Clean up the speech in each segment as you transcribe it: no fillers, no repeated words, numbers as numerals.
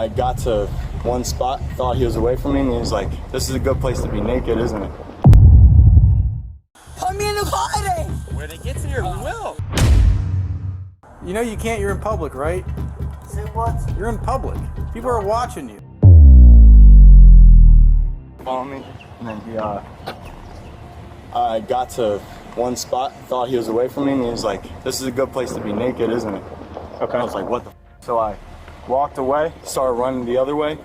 I got to one spot, thought he was away from me, and he was like, "This is a good place to be naked, isn't it?" Put me in the car then! When it gets here, we will. You know you can't, you're in public, right? Say what? You're in public. People are watching you. Follow me, and then he, I got to one spot, thought he was away from me, and he was like, "This is a good place to be naked, isn't it?" Okay. I was like, "What the f?" So I walked away, started running the other way.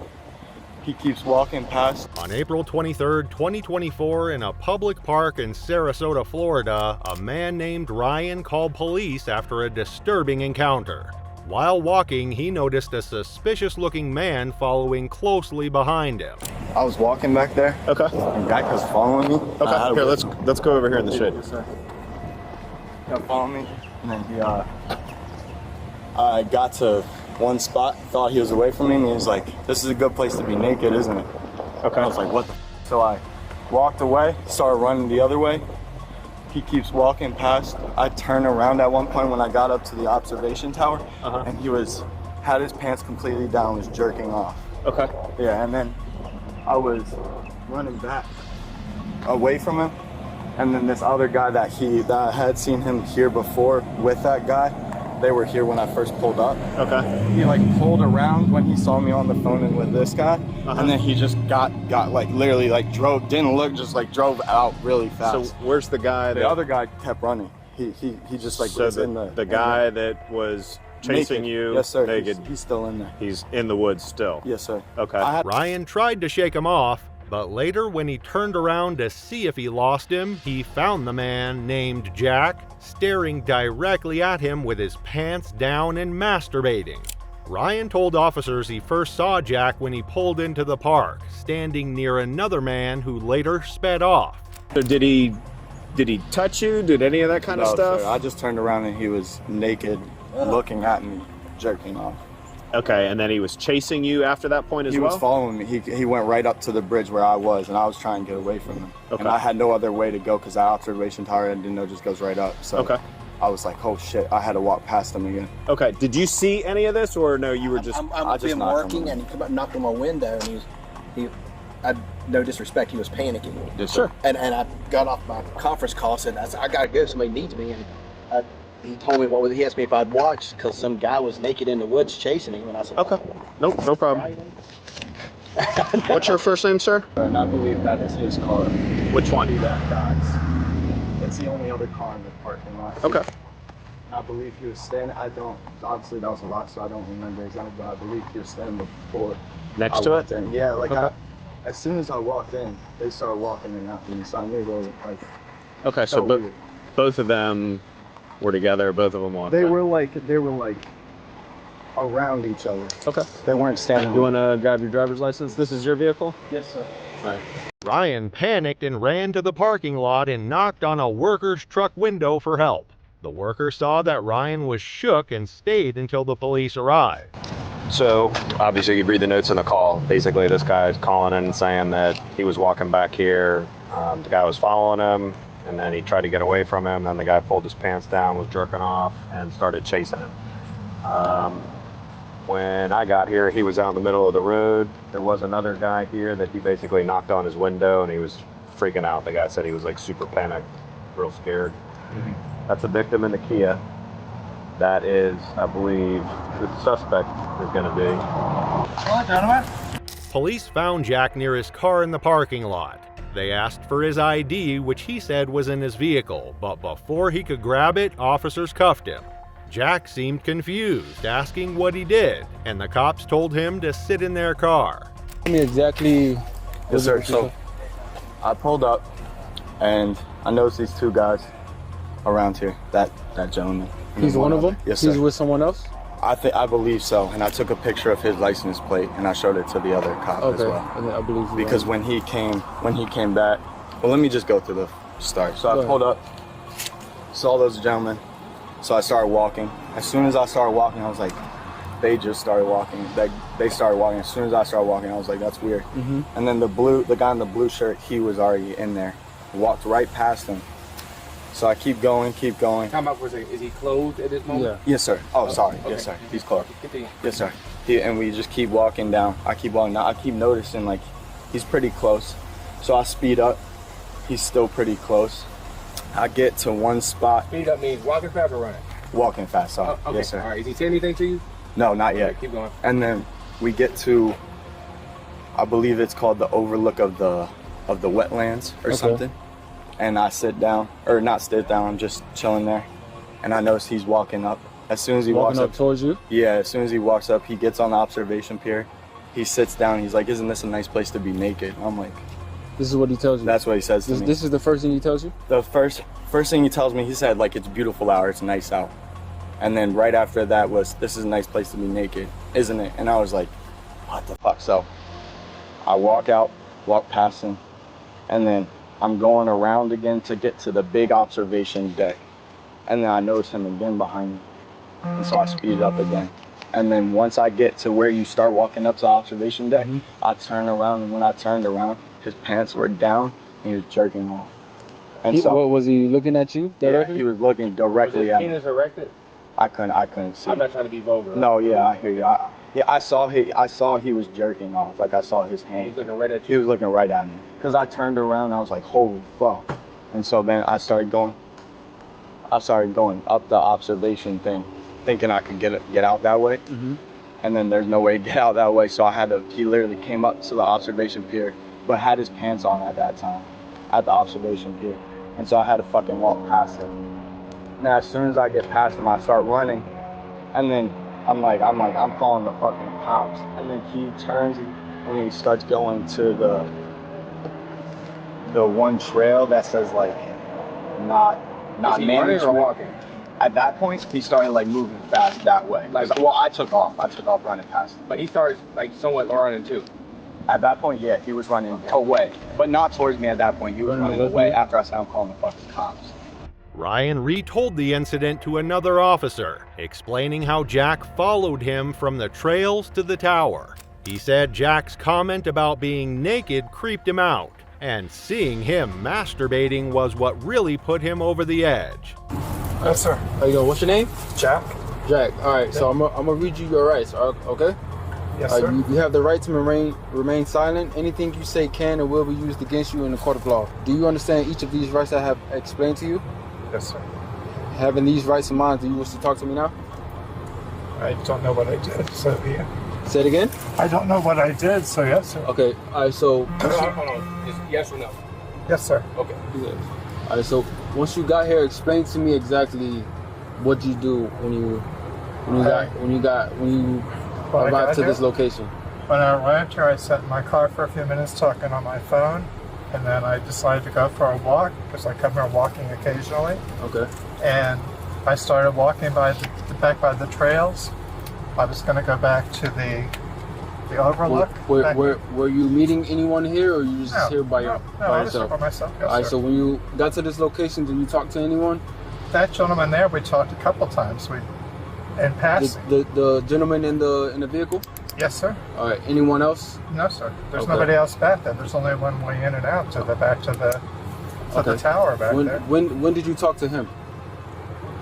He keeps walking past. On April 23rd, 2024, in a public park in Sarasota, Florida, a man named Ryan called police after a disturbing encounter. While walking, he noticed a suspicious-looking man following closely behind him. I was walking back there. Okay. And guy was following me. Okay. Here, let's go over here in the shade. Yes, sir. Kept following me, and then he, I got to one spot, thought he was away from me, and he was like, "This is a good place to be naked, isn't it?" Okay. I was like, "What the f?" So I walked away, started running the other way. He keeps walking past. I turned around at one point when I got up to the observation tower, and he had his pants completely down, was jerking off. Okay. Yeah, and then I was running back away from him, and then this other guy that I had seen him here before with that guy, they were here when I first pulled up. Okay. He like pulled around when he saw me on the phone and with this guy, and then he just got like literally like didn't look, just like drove out really fast. So where's the guy? The other guy kept running. He just like So was in the guy that was chasing naked. you, Yes, sir. naked. He's still in there. He's in the woods still. Yes, sir. Okay. Ryan tried to shake him off, but later when he turned around to see if he lost him, he found the man named Jack staring directly at him with his pants down and masturbating. Ryan told officers he first saw Jack when he pulled into the park, standing near another man who later sped off. So did he touch you? Did any of that kind of No, stuff? sir. I just turned around and he was naked, looking at me, jerking off. Okay, and then he was chasing you after that point as He well? was following me. He went right up to the bridge where I was, and I was trying to get away from him. Okay. And I had no other way to go because that observation tower, I didn't know, just goes right up. So Okay. I was like, oh shit, I had to walk past him again. Okay, did you see any of this, or no, you were just... I just been knocked working him. and he come up and knocked on my window and no disrespect, he was panicking. Yes, Sure. sir. And I got off my conference call, said, I gotta go, somebody needs me. And he told me, he asked me if I'd watch because some guy was naked in the woods chasing him. And I said, Okay, nope, no problem. What's your first name, sir? And I believe that is his car. Which one? That guy's. It's the only other car in the parking lot. Okay. I believe he was standing, obviously that was a lot, so I don't remember exactly, but I believe he was standing before. Next I to walked it? in. Yeah, like Okay. as soon as I walked in, they started walking in after me, so I knew they were like. Okay, so weird. both of them were together, both of them walked. They were like around each other. Okay. They weren't standing. You want to grab your driver's license? This is your vehicle? Yes, sir. Right. Ryan panicked and ran to the parking lot and knocked on a worker's truck window for help. The worker saw that Ryan was shook and stayed until the police arrived. So obviously you read the notes in the call. Basically this guy is calling in and saying that he was walking back here. The guy was following him and then he tried to get away from him. Then the guy pulled his pants down, was jerking off and started chasing him. When I got here, he was out in the middle of the road. There was another guy here that he basically knocked on his window and he was freaking out. The guy said he was like super panicked, real scared. That's a victim in the Kia. That is, I believe, who the suspect is going to be. "Hello, gentlemen." Police found Jack near his car in the parking lot. They asked for his ID, which he said was in his vehicle, but before he could grab it, officers cuffed him. Jack seemed confused, asking what he did, and the cops told him to sit in their car. Tell me exactly. Yes, sir. So I pulled up, and I noticed these two guys around here. That gentleman. and He's then one of other. them? Yes, sir. He's with someone else? I believe so, and I took a picture of his license plate and I showed it to the other cop as Okay, well. I believe you. Because when he came back, well, let me just go through the start. So Go I pulled up, saw those gentlemen, so I started walking. As soon as I started walking, I was like, they just started walking. They started walking. As soon as I started walking, I was like, that's weird. Mm-hmm. And then the guy in the blue shirt, he was already in there. Walked right past him. So I keep going. Time out for a second. Is he clothed at this moment? Yeah. Yes, sir. Oh, sorry. Okay. Yes, sir. He's close. Continue. Yes, sir. And we just keep walking down. I keep walking down. I keep noticing like he's pretty close. So I speed up. He's still pretty close. I get to one spot. Speed up means walking fast or running? Walking fast, sorry. Okay. Yes, sir. All right. Is he saying anything to you? No, not yet. Okay, keep going. And then we get to, I believe it's called the overlook of the wetlands or something. And I sit down, or not sit down, I'm just chilling there. And I notice he's walking up. As soon as he walks up towards you? Yeah, as soon as he walks up, he gets on the observation pier. He sits down, he's like, isn't this a nice place to be naked? I'm like, This is what he tells you? that's what he says to me. This is the first thing he tells you? The first thing he tells me, he said, like, it's beautiful out, it's nice out. And then right after that was, this is a nice place to be naked, isn't it? And I was like, what the fuck? So I walk past him, and then I'm going around again to get to the big observation deck. And then I notice him again behind me. And so I speed up again. And then once I get to where you start walking up to the observation deck, I turn around, and when I turned around, his pants were down, and he was jerking off. And What was he looking at you directly? he was looking directly at me. Penis erected? I couldn't see. I'm not trying to be vulgar. No, yeah, I hear you. I saw he was jerking off. Like I saw his hand. He's looking right at He you. was looking right at me. Cause I turned around, and I was like, holy fuck. And so then I started going up the observation thing, thinking I could get out that way. And then there's no way to get out that way. So he literally came up to the observation pier, but had his pants on at that time, at the observation pier. And so I had to fucking walk past him. Now, as soon as I get past him, I start running. And then I'm calling the fucking cops. And then he turns and he starts going to the one trail that says like, not Is he running or walking? At that point, he started like moving fast that way. Like, well, I took off running past him. But he started like somewhat running too. At that point, yeah, he was running away, but not towards me at that point. He was running away after I said I'm calling the fucking cops. Ryan retold the incident to another officer, explaining how Jack followed him from the trails to the tower. He said Jack's comment about being naked creeped him out, and seeing him masturbating was what really put him over the edge. Yes, sir. How you doing? What's your name? Jack? Jack. All right, so I'm gonna read you your rights, okay? Yes, sir. You have the right to remain silent. Anything you say can and will be used against you in the court of law. Do you understand each of these rights I have explained to you? Yes, sir. Having these rights in mind, do you wish to talk to me now? I don't know what I did, so yeah. Say it again? I don't know what I did, so yes, sir. Okay, all right, so... Hold on. Just yes or no? Yes, sir. Okay. All right, so once you got here, explain to me exactly what you do when you arrived to this location. When I arrived here, I sat in my car for a few minutes talking on my phone, and then I decided to go for a walk, because I come here walking occasionally. Okay. And I started walking back by the trails. I was going to go back to the overlook. Were you meeting anyone here, or you just here by I was here yourself? by myself. Yes, All right, sir. so when you got to this location, did you talk to anyone? That gentleman there, we talked a couple times. In passing. The gentleman in the vehicle? Yes, sir. All right. Anyone else? No, sir. There's Okay. nobody else back there. There's only one way in and out to the tower back there. When did you talk to him?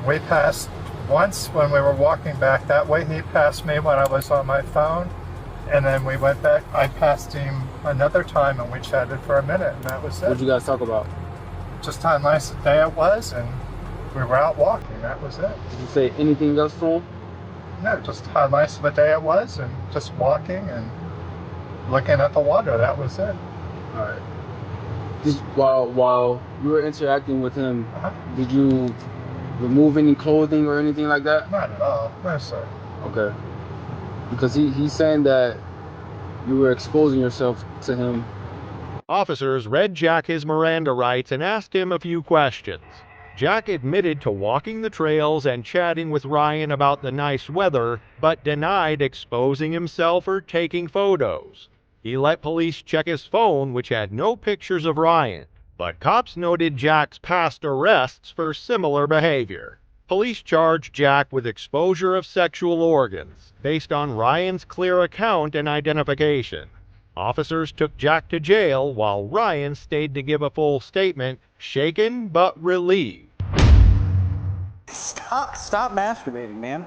We passed once when we were walking back that way. He passed me when I was on my phone, and then we went back. I passed him another time, and we chatted for a minute, and that was What it. did you guys talk about? Just how nice the day it was, and we were out walking. That was it. Did you say anything else to him? No, just how nice of a day it was, and just walking and looking at the water. That was it. All right. While you were interacting with him, did you remove any clothing or anything like that? Not at all. No, sir. Okay. Because he's saying that you were exposing yourself to him. Officers read Jack his Miranda rights and asked him a few questions. Jack admitted to walking the trails and chatting with Ryan about the nice weather, but denied exposing himself or taking photos. He let police check his phone, which had no pictures of Ryan, but cops noted Jack's past arrests for similar behavior. Police charged Jack with exposure of sexual organs, based on Ryan's clear account and identification. Officers took Jack to jail while Ryan stayed to give a full statement, shaken but relieved. Stop masturbating, man.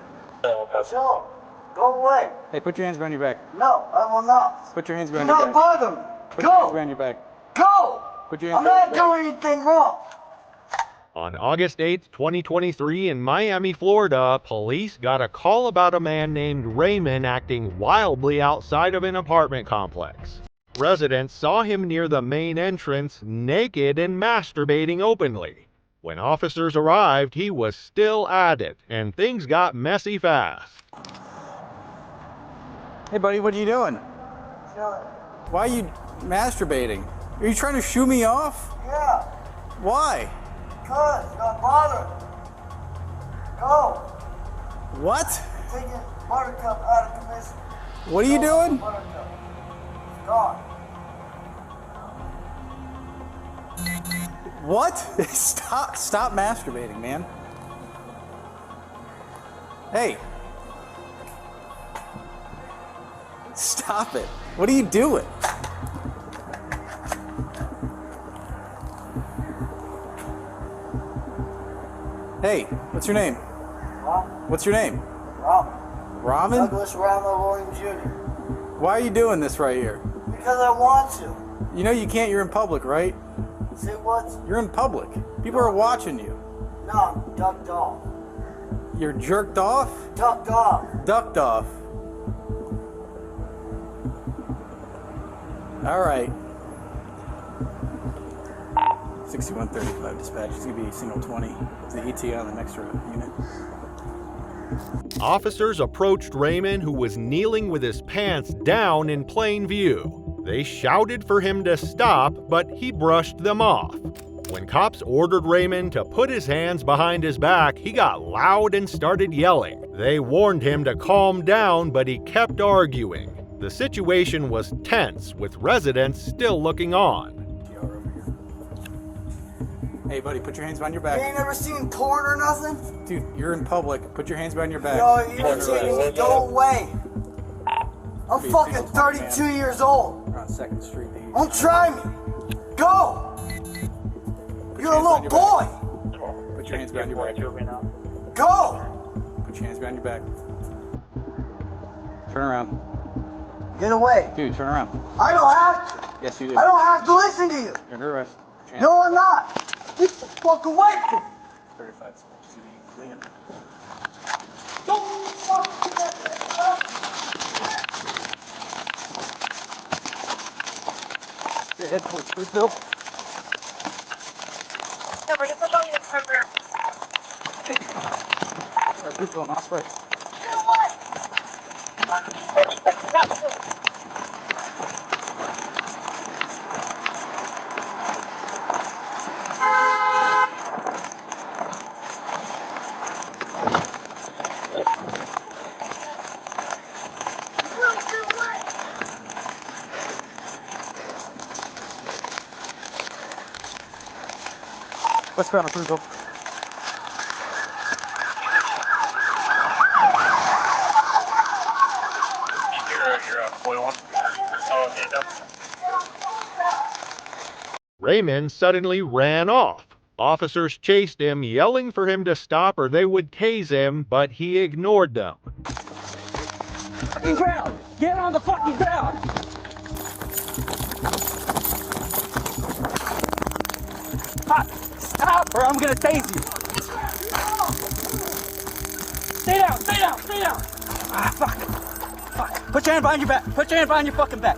Go away. Hey, put your hands behind your back. No, I will not. Put your hands Do behind your not back. bother me. Put your hands Go. behind your back. Go. Put your hands I'm behind not your back. doing anything wrong. On August 8, 2023, in Miami, Florida, police got a call about a man named Raymond acting wildly outside of an apartment complex. Residents saw him near the main entrance, naked and masturbating openly. When officers arrived, he was still at it, and things got messy fast. Hey, buddy, what are you doing? Why are you masturbating? Are you trying to shoo me off? Yeah. Why? Because you're not bothering. Go. What? Take your buttercup out of commission. What are you doing? Buttercup. It's gone. What? Stop masturbating, man. Hey. Stop it. What are you doing? Hey, what's your name? What's your name? Ramen? Douglas Ramo Williams Jr. Why are you doing this right here? Because I want to. You know you can't, you're in public, right? Say what? You're in public. People are watching you. No, I'm ducked off. You're jerked off? Ducked off. Ducked off. All right. 6135 dispatch. It's gonna be single 20. It's the ET on the next unit. Officers approached Raymond, who was kneeling with his pants down in plain view. They shouted for him to stop, but he brushed them off. When cops ordered Raymond to put his hands behind his back, he got loud and started yelling. They warned him to calm down, but he kept arguing. The situation was tense, with residents still looking on. Hey, buddy, put your hands behind your You back. ain't never seen porn or nothing? Dude, you're in public. Put your hands behind your back. No, you irritating me. Go away. I'm Be a fucking single 32 man. year old. We're on 2nd Street. Don't try me. Go. You're a little boy. Put your hands behind your back. Go. Put your hands behind your back. Turn around. Get away. Dude, turn around. I don't have to. Yes, you do. I don't have to listen to you. You're under arrest. No, I'm not. Get the fuck away from me. 35. Clean. Don't fuck with that. Your head towards Fruitville. Fruitville, not Sprite. Westbound approval. Raymond suddenly ran off. Officers chased him, yelling for him to stop or they would tase him, but he ignored them. Fucking ground! Get on the fucking ground! Stop or I'm gonna tase you! Stay down, stay down, stay down! Ah, fuck. Fuck. Put your hand behind your back. Put your hand behind your fucking back.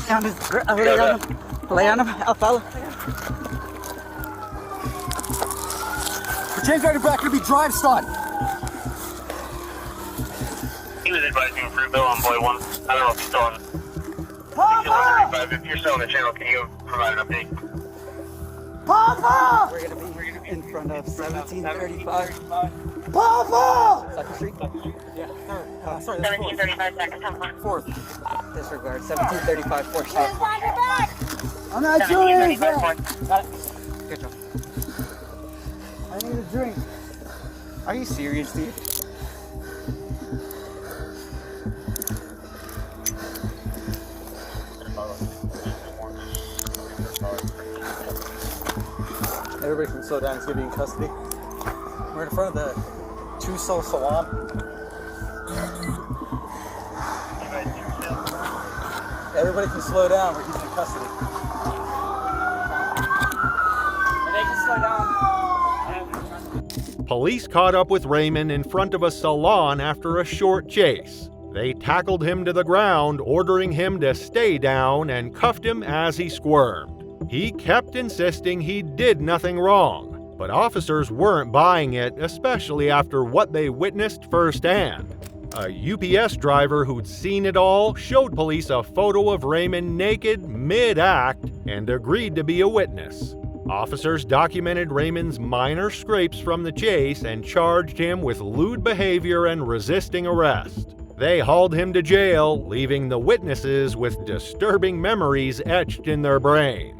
Down to, lay on him. Lay on him. I'll follow. Put your hands behind your back. You'll be drive stun. He was advising Fruitville on Boy 1. I don't know if he's still on. Papa! If you're still on the channel, can you provide an update? Papa! We're gonna be in front of 1735. Papa! Second Street? Yeah, third. Sorry, 1735 seconds. fourth. Disregard. 1735, 4th Street. I'm not doing anything. Got it. Good job. I need a drink. Are you serious, dude? Everybody can slow down. It's gonna be in custody. We're in front of the Two-Soul Salon. Everybody can slow down. We're keeping in custody. They can slow down. Police caught up with Raymond in front of a salon after a short chase. They tackled him to the ground, ordering him to stay down, and cuffed him as he squirmed. He kept insisting he did nothing wrong, but officers weren't buying it, especially after what they witnessed firsthand. A UPS driver who'd seen it all showed police a photo of Raymond naked mid-act and agreed to be a witness. Officers documented Raymond's minor scrapes from the chase and charged him with lewd behavior and resisting arrest. They hauled him to jail, leaving the witnesses with disturbing memories etched in their brains.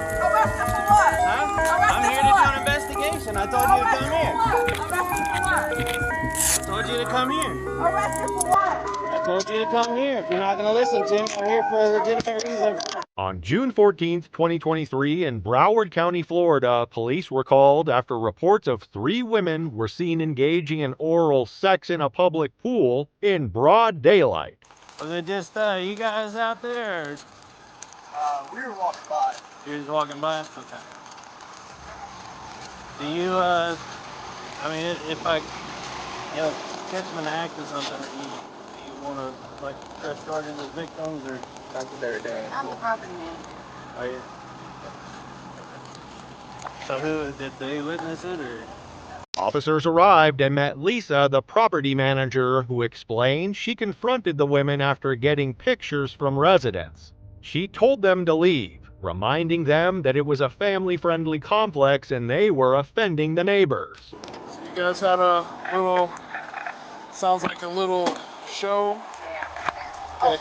Arrested for what? Huh? I'm here to do an investigation. I told you to come here. Arrested for what? I told you to come here. Arrested for what? I told you to come here. If you're not going to listen to me, I'm here for a legitimate reason. On June 14, 2023, in Broward County, Florida, police were called after reports of 3 women were seen engaging in oral sex in a public pool in broad daylight. Was it just you guys out there? We were walking by. You're just walking by? Okay. Do you, I mean, if I, catch them in the act or something, do you want to, like, press charges as victims, or? That's what they were doing. I'm the property man. Are you? So did they witness it, or? Officers arrived and met Lisa, the property manager, who explained she confronted the women after getting pictures from residents. She told them to leave, reminding them that it was a family-friendly complex and they were offending the neighbors. So you guys had a little, sounds like a little show. Okay.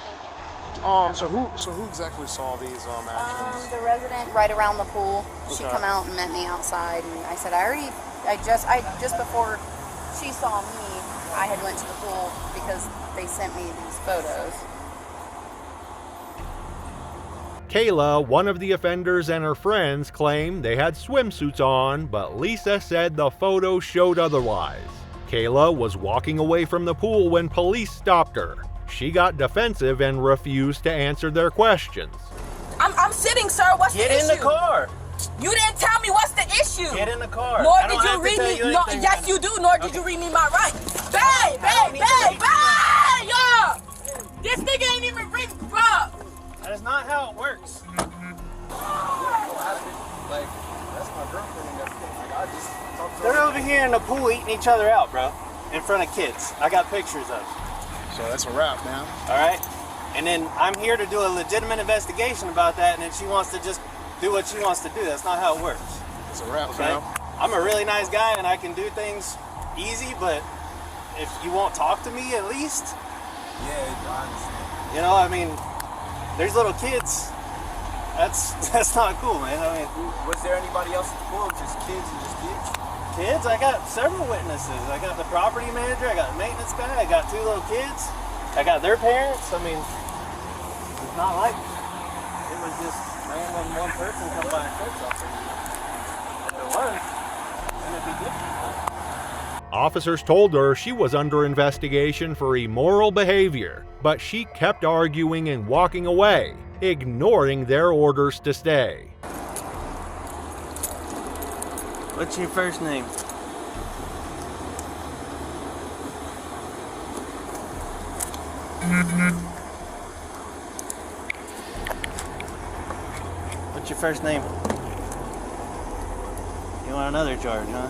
So who exactly saw these actions? The resident right around the pool. She come out and met me outside, and I said, I just before she saw me, I had went to the pool because they sent me these photos. Kayla, one of the offenders, and her friends claimed they had swimsuits on, but Lisa said the photos showed otherwise. Kayla was walking away from the pool when police stopped her. She got defensive and refused to answer their questions. I'm sitting, sir. What's the issue? Get in the car. You didn't tell me what's the issue. Get in the car. Nor did you read me. No, yes, you do. Nor did you read me my rights. Bang, bang, bang, bang, yo! This nigga ain't even read, bro. That is not how it works. Like, that's my girlfriend and everything. Like, I just talked to her. They're over here in the pool eating each other out, bro. In front of kids. I got pictures of it. So that's a wrap, man. All right? And then I'm here to do a legitimate investigation about that, and then she wants to just do what she wants to do. That's not how it works. It's a wrap, okay? man. I'm a really nice guy, and I can do things easy, but if you won't talk to me at least. Yeah, I understand. You know, I mean, there's little kids. That's not cool, man. I mean, was there anybody else at the pool? Just kids and just kids? Kids? I got several witnesses. I got the property manager, I got the maintenance guy, I got 2 little kids. I got their parents. I mean, it's not like it was just random one person come by and said something. If it was, then it'd be different. Officers told her she was under investigation for immoral behavior, but she kept arguing and walking away, ignoring their orders to stay. What's your first name? What's your first name? You want another charge, huh?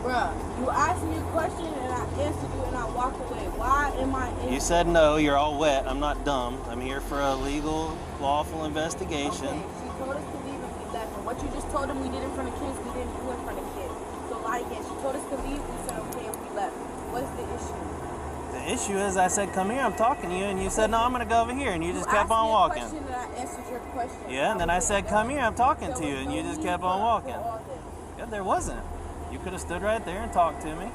Bruh, you asked me a question and I answered you and I walked away. Why am I in? You said no, you're all wet. I'm not dumb. I'm here for a legal, lawful investigation. Okay, she told us to leave and we left. And what you just told them we did in front of kids, we didn't do in front of kids. So lie again. She told us to leave, we said okay and we left. What's the issue? The issue is I said come here, I'm talking to you, and you said no, I'm gonna go over here, and you just kept on walking. You asked me a question and I answered your question. Yeah, and then I said come here, I'm talking to you, and you just kept on walking. Yeah, there wasn't. You could have stood right there and talked to me.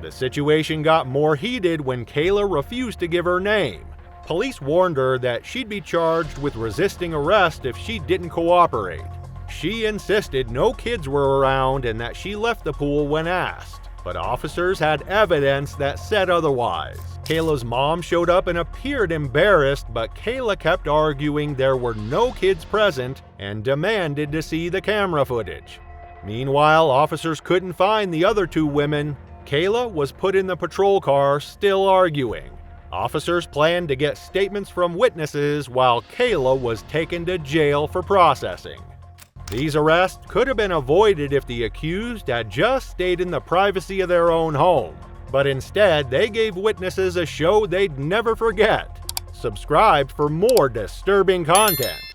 The situation got more heated when Kayla refused to give her name. Police warned her that she'd be charged with resisting arrest if she didn't cooperate. She insisted no kids were around and that she left the pool when asked, but officers had evidence that said otherwise. Kayla's mom showed up and appeared embarrassed, but Kayla kept arguing there were no kids present and demanded to see the camera footage. Meanwhile, officers couldn't find the other two women. Kayla was put in the patrol car, still arguing. Officers planned to get statements from witnesses while Kayla was taken to jail for processing. These arrests could have been avoided if the accused had just stayed in the privacy of their own home, but instead they gave witnesses a show they'd never forget. Subscribe for more disturbing content.